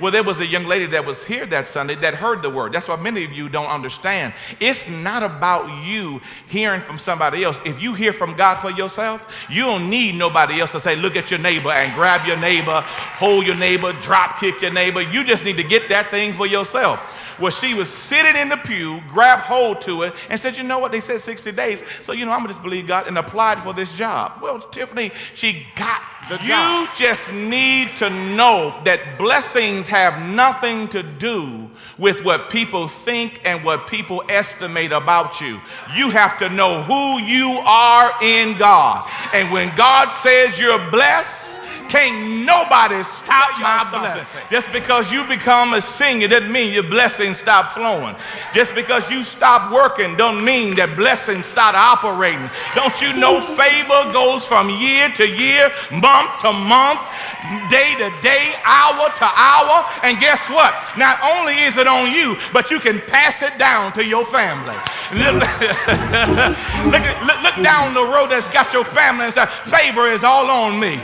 Well, there was a young lady that was here that Sunday that heard the word. That's what many of you don't understand. It's not about you hearing from somebody else. If you hear from God for yourself, you don't need nobody else to say, look at your neighbor and grab your neighbor, hold your neighbor, drop kick your neighbor. You just need to get that thing for yourself. Well, she was sitting in the pew, grabbed hold to it, and said, you know what? They said 60 days. So, I'm going to just believe God and applied for this job. Well, Tiffany, she got the job. You just need to know that blessings have nothing to do with what people think and what people estimate about you. You have to know who you are in God. And when God says you're blessed, can't nobody stop my blessing. Just because you become a senior doesn't mean your blessings stop flowing. Just because you stop working don't mean that blessings start operating. Don't you know favor goes from year to year, month to month, day to day, hour to hour? And guess what? Not only is it on you, but you can pass it down to your family. Look down the road that's got your family and say, favor is all on me.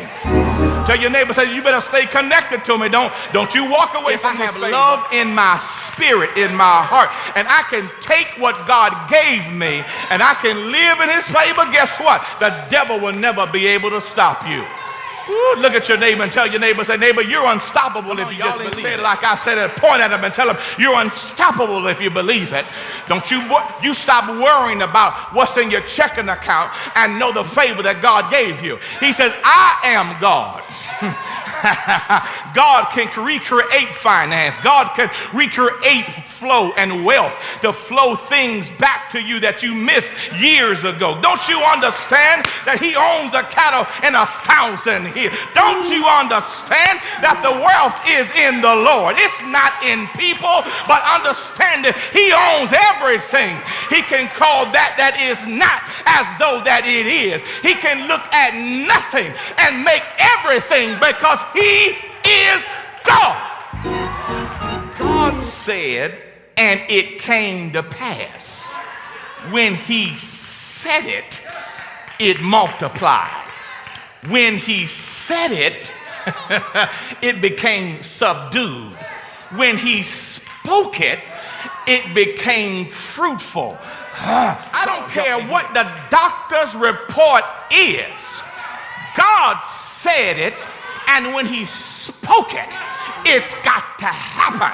Tell your neighbor, say, you better stay connected to me. Don't you walk away from this favor. If I have love in my spirit, in my heart, and I can take what God gave me and I can live in his favor, guess what? The devil will never be able to stop you. Ooh, look at your neighbor and tell your neighbor, say, neighbor, you're unstoppable if you just believe it. Like I said, point at him and tell him, you're unstoppable if you believe it. Don't you stop worrying about what's in your checking account and know the favor that God gave you. He says, I am God. God can recreate finance. God can recreate flow and wealth to flow things back to you that you missed years ago. Don't you understand that he owns the cattle in 1,000 here? Don't you understand that the wealth is in the Lord? It's not in people, but understand that he owns everything. He can call that is not as though that it is. He can look at nothing and make everything because he is God. God said, and it came to pass. When he said it, it multiplied. When he said it, it became subdued. When he spoke it, it became fruitful. I don't care what the doctor's report is. God said it, and when he spoke it, it's got to happen.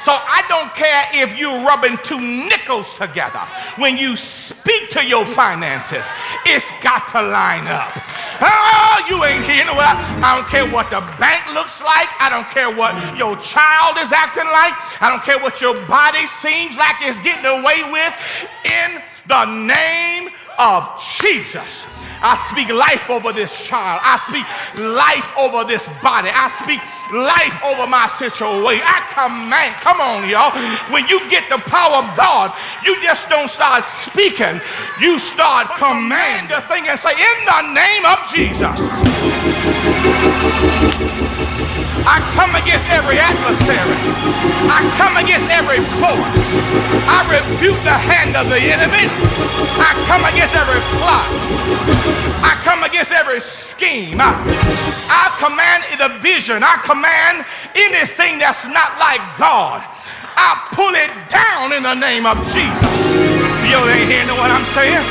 So I don't care if you're rubbing two nickels together. When you speak to your finances, it's got to line up. Oh, you ain't hearing what I don't care what the bank looks like. I don't care what your child is acting like. I don't care what your body seems like it's getting away with. In the name of Jesus, I speak life over this child. I speak life over this body. I speak life over my situation. I command, come on, y'all. When you get the power of God, you just don't start speaking. You start commanding the thing and say, in the name of Jesus, I come against every adversary. I come against every force. I rebuke the hand of the enemy. I come against every plot. I come against every scheme. I command the vision. I command anything that's not like God. I pull it down in the name of Jesus. You ain't hearing what I'm saying?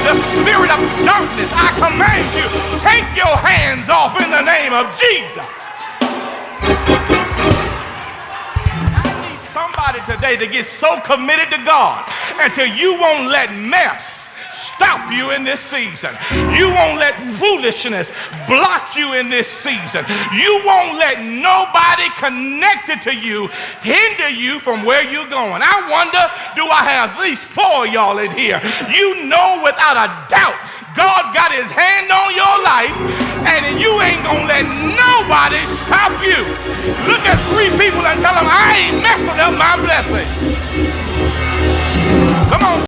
The spirit of darkness, I command you, take your hands off in the name of Jesus. I need somebody today to get so committed to God until you won't let mess stop you in this season. You won't let foolishness block you in this season. You won't let nobody connected to you hinder you from where you're going. I wonder, do I have at least 4 of y'all in here? You know without a doubt God got his hand on your life, and you ain't gonna let nobody stop you. Look at 3 people and tell them, I ain't messing up my blessing. Come on.